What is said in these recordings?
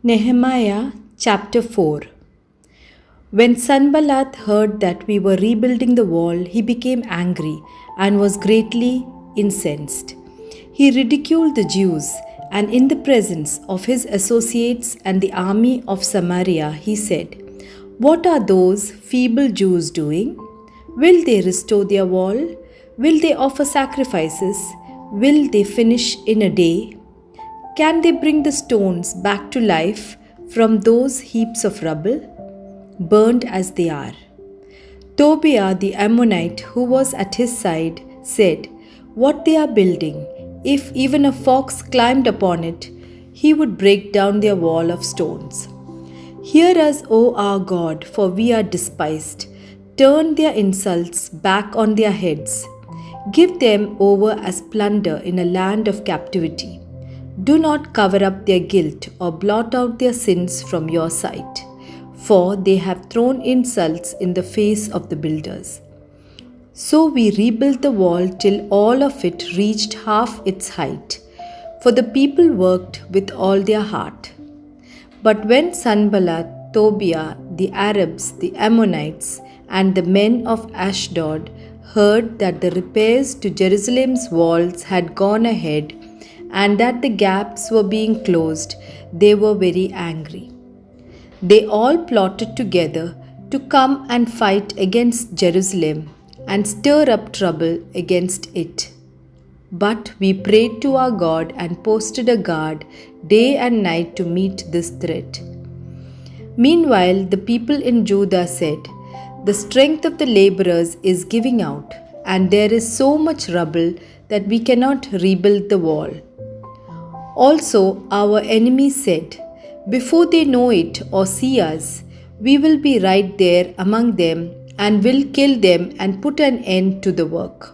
Nehemiah chapter 4. When Sanballat heard that we were rebuilding the wall, he became angry and was greatly incensed. He ridiculed the Jews, and in the presence of his associates and the army of Samaria, he said, "What are those feeble Jews doing? Will they restore their wall? Will they offer sacrifices? Will they finish in a day? Can they bring the stones back to life from those heaps of rubble, burned as they are?" Tobiah the Ammonite, who was at his side, said, "What they are building, if even a fox climbed upon it, he would break down their wall of stones. Hear us, O our God, for we are despised. Turn their insults back on their heads. Give them over as plunder in a land of captivity. Do not cover up their guilt or blot out their sins from your sight, for they have thrown insults in the face of the builders." So we rebuilt the wall till all of it reached half its height, for the people worked with all their heart. But when Sanballat, Tobiah, the Arabs, the Ammonites, and the men of Ashdod heard that the repairs to Jerusalem's walls had gone ahead and that the gaps were being closed, they were very angry. They all plotted together to come and fight against Jerusalem and stir up trouble against it. But we prayed to our God and posted a guard day and night to meet this threat. Meanwhile, the people in Judah said, "The strength of the laborers is giving out, and there is so much rubble that we cannot rebuild the wall." Also, our enemies said, "Before they know it or see us, we will be right there among them and will kill them and put an end to the work."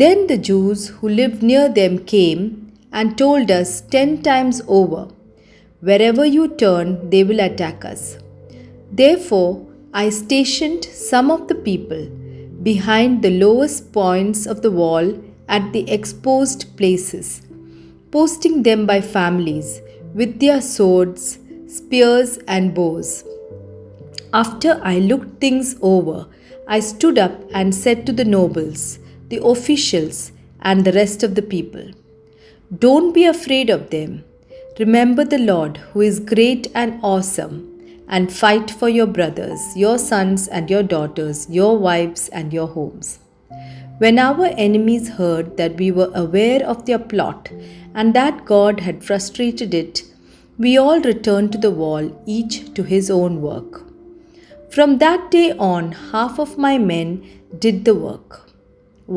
Then the Jews who lived near them came and told us 10 times over, "Wherever you turn, they will attack us." Therefore, I stationed some of the people behind the lowest points of the wall at the exposed places, posting them by families with their swords, spears, and bows. After I looked things over, I stood up and said to the nobles, the officials, and the rest of the people, "Don't be afraid of them. Remember the Lord, who is great and awesome, and fight for your brothers, your sons and your daughters, your wives and your homes." When our enemies heard that we were aware of their plot and that God had frustrated it, we all returned to the wall, each to his own work. From that day on, half of my men did the work,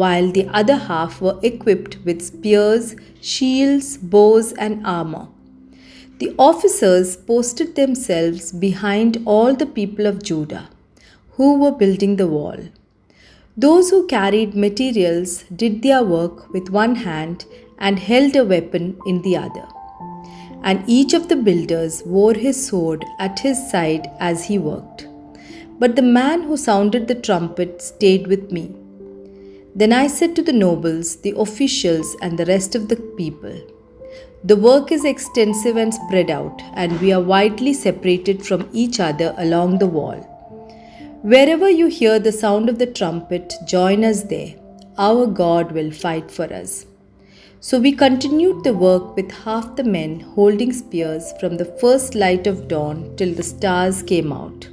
while the other half were equipped with spears, shields, bows, and armor. The officers posted themselves behind all the people of Judah, who were building the wall. Those who carried materials did their work with one hand and held a weapon in the other. And each of the builders wore his sword at his side as he worked. But the man who sounded the trumpet stayed with me. Then I said to the nobles, the officials, and the rest of the people, "The work is extensive and spread out, and we are widely separated from each other along the wall. Wherever you hear the sound of the trumpet, join us there. Our God will fight for us." So we continued the work with half the men holding spears from the first light of dawn till the stars came out.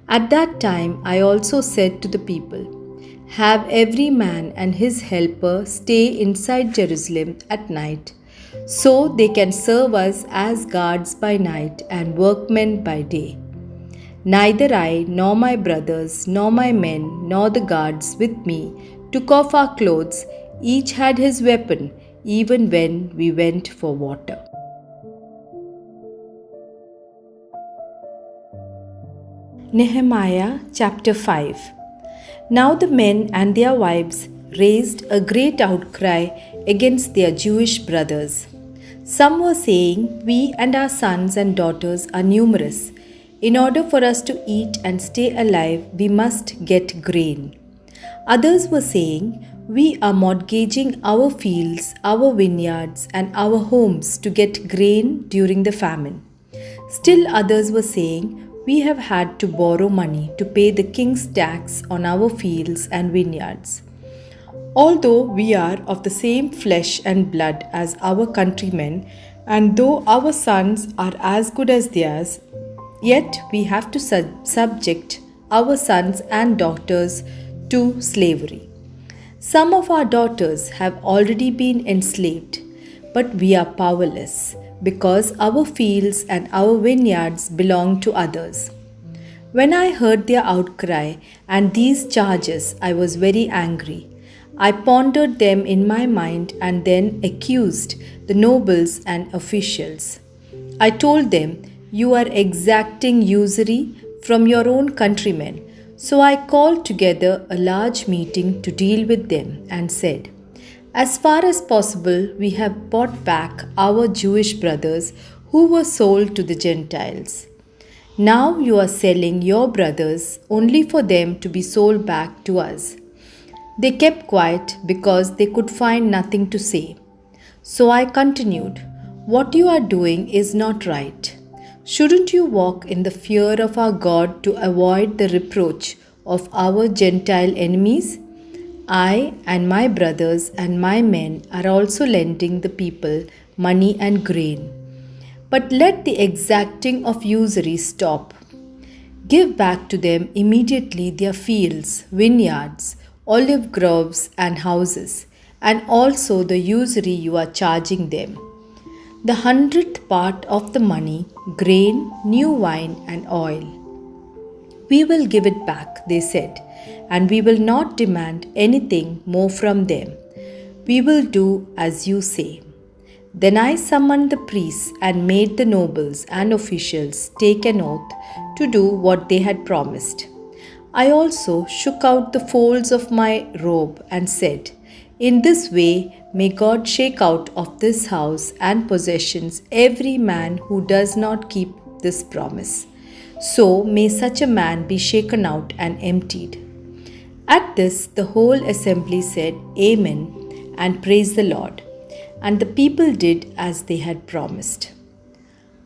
At that time I also said to the people, "Have every man and his helper stay inside Jerusalem at night, so they can serve us as guards by night and workmen by day." Neither I, nor my brothers, nor my men, nor the guards with me took off our clothes. Each had his weapon, even when we went for water. Nehemiah chapter 5. Now the men and their wives raised a great outcry against their Jewish brothers. Some were saying, "We and our sons and daughters are numerous. In order for us to eat and stay alive, we must get grain." Others were saying, "We are mortgaging our fields, our vineyards, and our homes to get grain during the famine. Still others were saying, "We have had to borrow money to pay the king's tax on our fields and vineyards. Although we are of the same flesh and blood as our countrymen, and though our sons are as good as theirs, yet we have to subject our sons and daughters to slavery. Some of our daughters have already been enslaved, but we are powerless because our fields and our vineyards belong to others." When I heard their outcry and these charges, I was very angry. I pondered them in my mind and then accused the nobles and officials. I told them, "You are exacting usury from your own countrymen." So I called together a large meeting to deal with them and said, "As far as possible, we have bought back our Jewish brothers who were sold to the Gentiles. Now you are selling your brothers only for them to be sold back to us." They kept quiet because they could find nothing to say. So I continued, "What you are doing is not right. Shouldn't you walk in the fear of our God to avoid the reproach of our Gentile enemies? I and my brothers and my men are also lending the people money and grain. But let the exacting of usury stop. Give back to them immediately their fields, vineyards, olive groves, and houses, and also the usury you are charging them. The 100th part of the money, grain, new wine, and oil. We will give it back," they said, "and we will not demand anything more from them. We will do as you say." Then I summoned the priests and made the nobles and officials take an oath to do what they had promised. I also shook out the folds of my robe and said, "In this way may God shake out of this house and possessions every man who does not keep this promise. So may such a man be shaken out and emptied." At this, the whole assembly said, "Amen," and praised the Lord. And the people did as they had promised.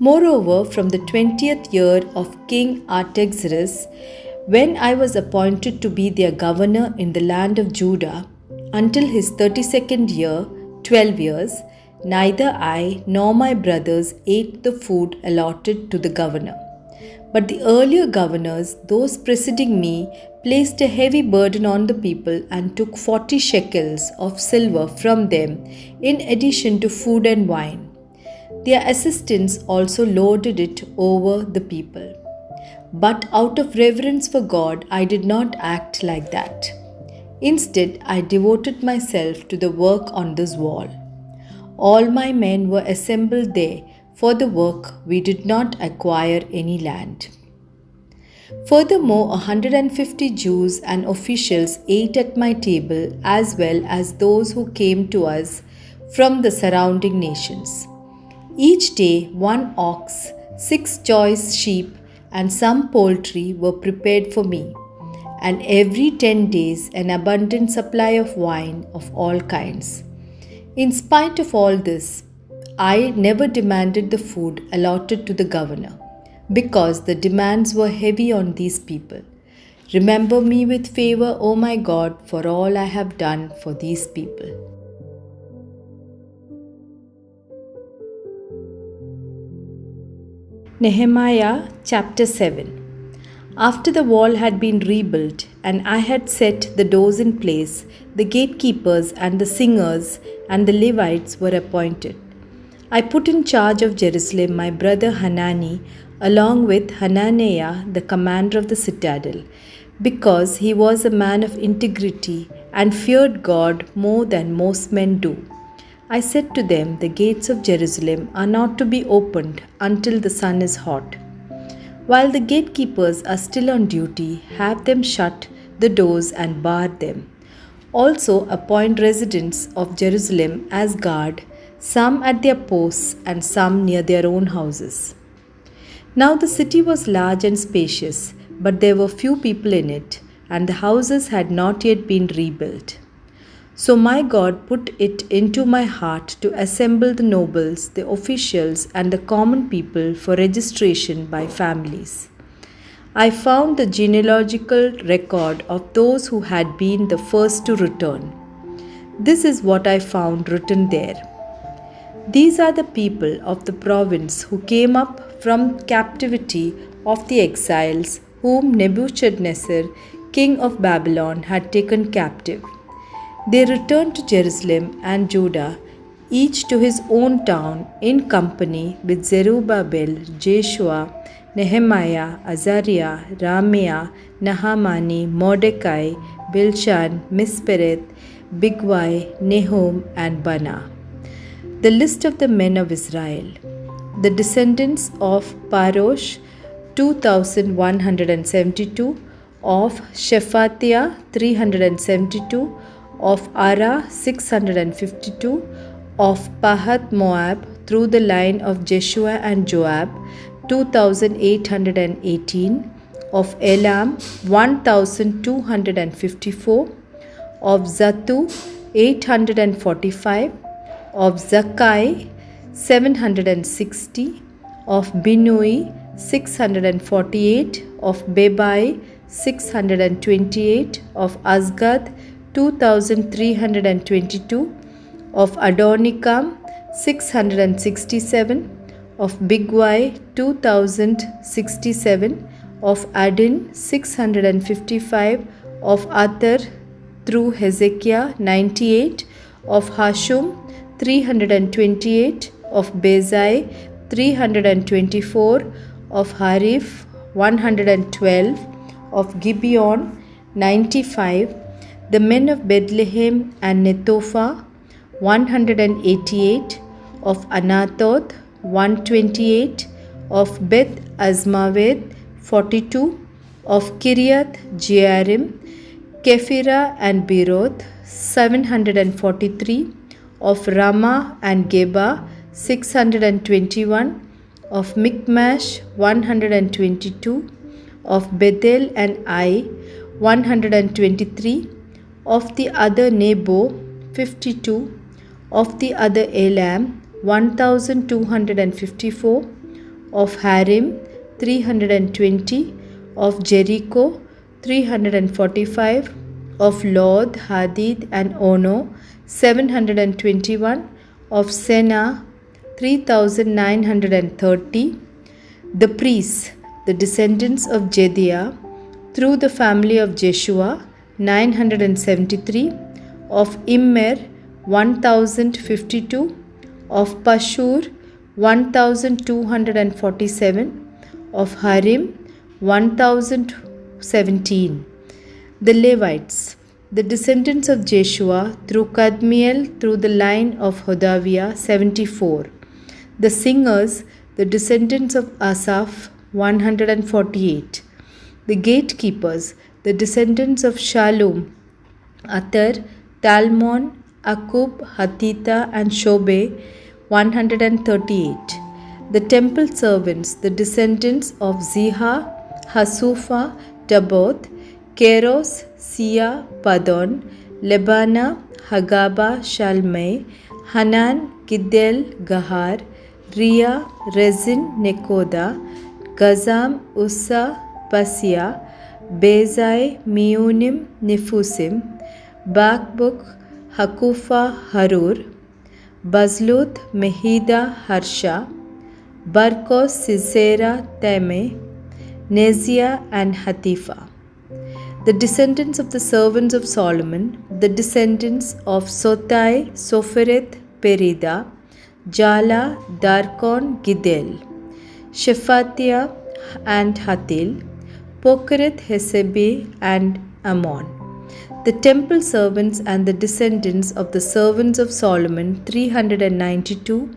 Moreover, from the 20th year of King Artaxerxes, when I was appointed to be their governor in the land of Judah, until his 32nd year, 12 years, neither I nor my brothers ate the food allotted to the governor. But the earlier governors, those preceding me, placed a heavy burden on the people and took 40 shekels of silver from them in addition to food and wine. Their assistants also lorded it over the people. But out of reverence for God, I did not act like that. Instead, I devoted myself to the work on this wall. All my men were assembled there for the work. We did not acquire any land. Furthermore, 150 Jews and officials ate at my table, as well as those who came to us from the surrounding nations. Each day, 1 ox, 6 choice sheep, and some poultry were prepared for me, and every 10 days an abundant supply of wine of all kinds. In spite of all this, I never demanded the food allotted to the governor, because the demands were heavy on these people. Remember me with favor, O my God, for all I have done for these people. Nehemiah chapter 7. After the wall had been rebuilt and I had set the doors in place, the gatekeepers and the singers and the Levites were appointed. I put in charge of Jerusalem my brother Hanani, along with Hananiah, the commander of the citadel, because he was a man of integrity and feared God more than most men do. I said to them, "The gates of Jerusalem are not to be opened until the sun is hot. While the gatekeepers are still on duty, have them shut the doors and bar them. Also appoint residents of Jerusalem as guard, some at their posts and some near their own houses." Now the city was large and spacious, but there were few people in it, and the houses had not yet been rebuilt. So my God put it into my heart to assemble the nobles, the officials, and the common people for registration by families. I found the genealogical record of those who had been the first to return. This is what I found written there. These are the people of the province who came up from captivity of the exiles whom Nebuchadnezzar, king of Babylon, had taken captive. They returned to Jerusalem and Judah, each to his own town, in company with Zerubbabel, Jeshua, Nehemiah, Azariah, Ramiah, Nahamani, Mordecai, Bilshan, Mispereth, Bigwai, Nahum, and Bana. The list of the men of Israel. The descendants of Parosh, 2172, of Shephatiah, 372, of Ara, 652, of Pahath Moab through the line of Jeshua and Joab, 2818, of Elam, 1254, of Zattu, 845, of Zakkai, 760, of Binui, 648, of Bebai, 628, of Azgad, 2322, of Adonikam, 667, of Bigwai, 2067, of Adin, 655, of Athar through Hezekiah, 98, of Hashum, 328, of Bezai, 324, of Harif, 112, of Gibeon, 95, the men of Bethlehem and Netopha, 188, of Anathoth, 128, of Beth Azmaveth, 42, of Kiriath Jearim, Kephirah and Beeroth, 743, of Ramah and Geba, 621, of Michmash, 122, of Bethel and Ai, 123, of the other Nebo, 52, of the other Elam, 1254, of Harim, 320, of Jericho, 345, of Lod, Hadid and Ono, 721, of Sena, 3930, the priests, the descendants of Jediah, through the family of Jeshua, 973, of Immer, 1052, of Pashur, 1247, of Harim, 1017. The Levites, the descendants of Jeshua, through Kadmiel, through the line of Hodaviah, 74. The singers, the descendants of Asaph, 148. The gatekeepers, the descendants of Shallum, Athar, Talmon, Akub, Hatita and Shobe, 138. The temple servants, the descendants of Ziha, Hasufa, Taboth, Keros, Sia, Padon, Lebana, Hagaba, Shalmei, Hanan, Giddel, Gahar, Ria, Rezin, Nekoda, Gazam, Ussa, Pasia, Bezai, Meunim, Nefusim, Bakbuk, Hakufa, Harur, Bazluth, Mehida, Harsha, Barkos, Sisera, Teme, Nezia and Hatifa. The descendants of the servants of Solomon, the descendants of Sotai, Sophereth, Perida, Jala, Darkon, Giddel, Shephatiah and Hatil, Pokereth, Hesebe and Ammon. The temple servants and the descendants of the servants of Solomon, 392.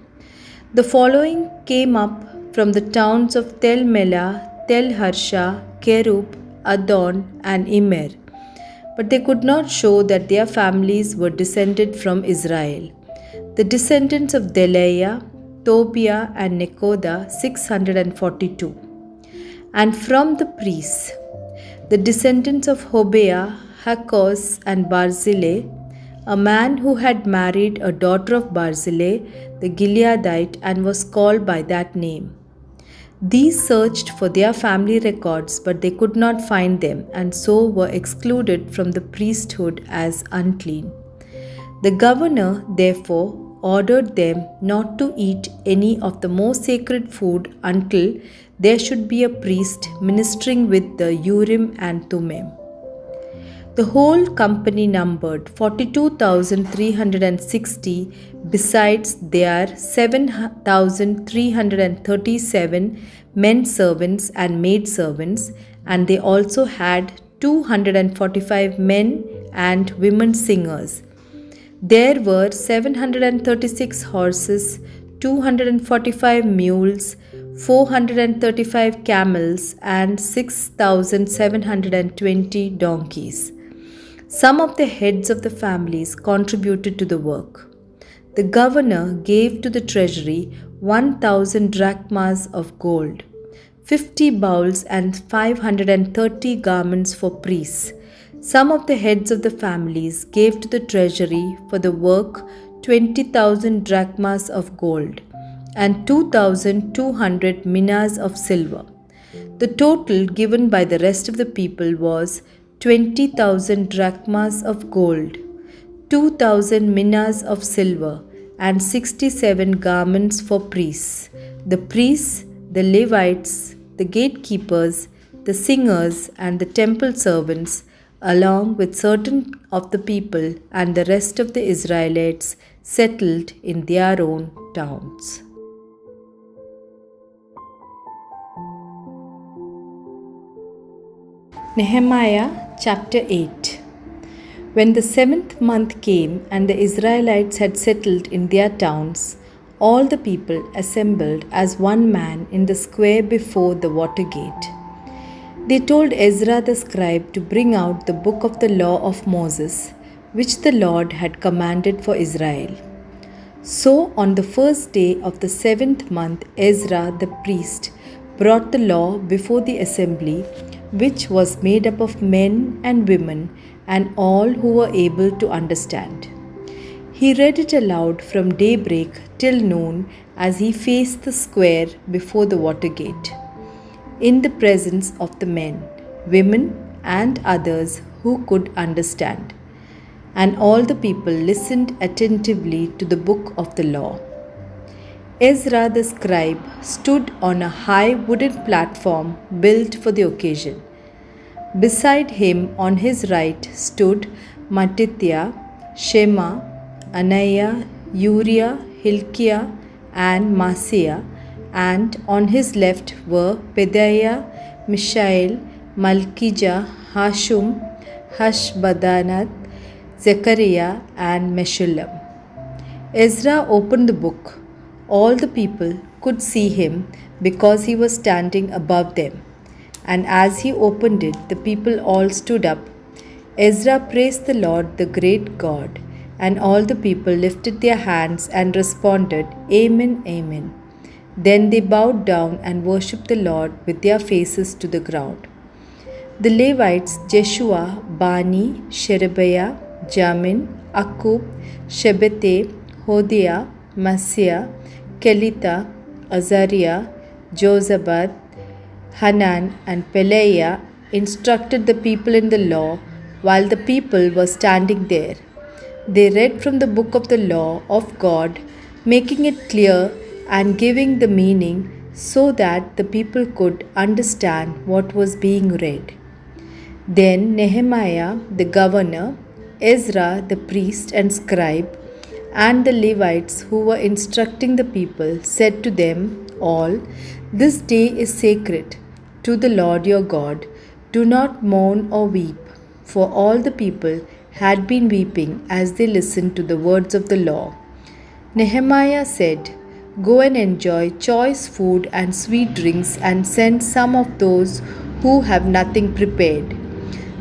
The following came up from the towns of Tel Melah, Tel Harsha, Kerub, Adon and Immer, but they could not show that their families were descended from Israel. The descendants of Delaiah, Tobiah and Nekoda, 642. And from the priests, the descendants of Hobaiah, Hakos and Barzillai, a man who had married a daughter of Barzillai the Gileadite and was called by that name. These searched for their family records, but they could not find them, and so were excluded from the priesthood as unclean. The governor, therefore, ordered them not to eat any of the most sacred food until there should be a priest ministering with the Urim and Thummim. The whole company numbered 42,360 besides their 7,337 men servants and maid servants, and they also had 245 men and women singers. There were 736 horses, 245 mules, 435 camels, and 6,720 donkeys. Some of the heads of the families contributed to the work. The governor gave to the treasury 1,000 drachmas of gold, 50 bowls, and 530 garments for priests. Some of the heads of the families gave to the treasury for the work 20,000 drachmas of gold and 2,200 minas of silver. The total given by the rest of the people was 20,000 drachmas of gold, 2,000 minas of silver, and 67 garments for priests. The priests, the Levites, the gatekeepers, the singers, and the temple servants, along with certain of the people and the rest of the Israelites, settled in their own towns. Nehemiah chapter 8. When the 7th month came and the Israelites had settled in their towns, all the people assembled as one man in the square before the water gate. They told Ezra the scribe to bring out the book of the law of Moses, which the Lord had commanded for Israel. So on the first day of the 7th month, Ezra the priest brought the law before the assembly, which was made up of men and women and all who were able to understand. He read it aloud from daybreak till noon as he faced the square before the water gate, in the presence of the men, women, and others who could understand. And all the people listened attentively to the book of the law. Ezra the scribe stood on a high wooden platform built for the occasion. Beside him on his right stood Mattithiah, Shema, Anaiah, Uriah, Hilkiah, and Maaseiah, and on his left were Pedaiah, Mishael, Malkijah, Hashum, Hashbadanath, Zechariah, and Meshullam. Ezra opened the book. All the people could see him because he was standing above them. And as he opened it, the people all stood up. Ezra praised the Lord, the great God, and all the people lifted their hands and responded, Amen, Amen. Then they bowed down and worshipped the Lord with their faces to the ground. The Levites, Jeshua, Bani, Sherebiah, Jamin, Akkub, Shebeteh, Hodiah, Maaseiah, Kelitha, Azariah, Jozabad, Hanan, and Pelaiah instructed the people in the law while the people were standing there. They read from the book of the law of God, making it clear and giving the meaning so that the people could understand what was being read. Then Nehemiah the governor, Ezra the priest and scribe, and the Levites who were instructing the people said to them all, This day is sacred to the Lord your God. Do not mourn or weep. For all the people had been weeping as they listened to the words of the law. Nehemiah said, Go and enjoy choice food and sweet drinks and send some of those who have nothing prepared.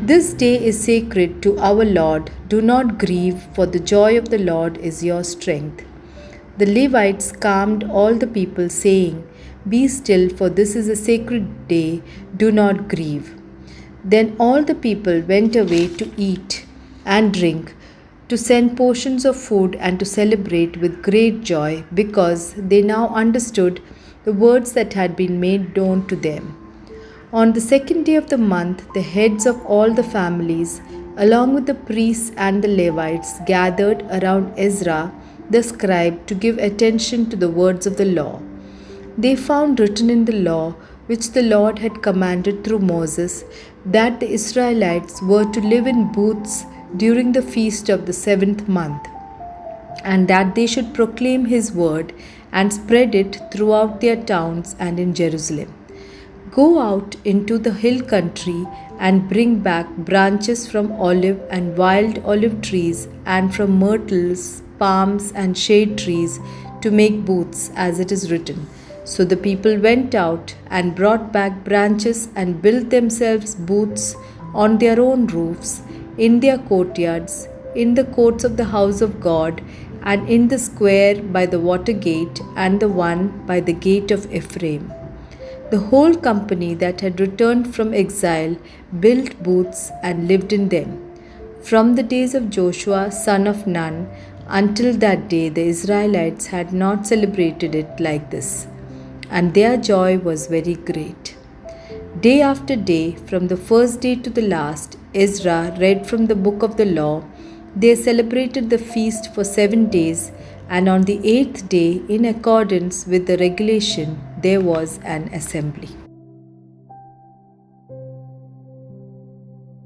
This day is sacred to our Lord. Do not grieve, for the joy of the Lord is your strength. The Levites calmed all the people, saying, Be still, for this is a sacred day. Do not grieve. Then all the people went away to eat and drink, to send portions of food and to celebrate with great joy because they now understood the words that had been made known to them. On the second day of the month, the heads of all the families, along with the priests and the Levites, gathered around Ezra the scribe to give attention to the words of the law. They found written in the law, which the Lord had commanded through Moses, that the Israelites were to live in booths during the feast of the seventh month, and that they should proclaim his word and spread it throughout their towns and in Jerusalem. Go out into the hill country and bring back branches from olive and wild olive trees and from myrtles, palms, and shade trees to make booths, as it is written. So the people went out and brought back branches and built themselves booths on their own roofs, in their courtyards, in the courts of the house of God, and in the square by the water gate and the one by the gate of Ephraim. The whole company that had returned from exile built booths and lived in them. From the days of Joshua, son of Nun, until that day, the Israelites had not celebrated it like this, and their joy was very great. Day after day, from the first day to the last, Ezra read from the book of the law. They celebrated the feast for 7 days, and on the 8th day, in accordance with the regulation, there was an assembly.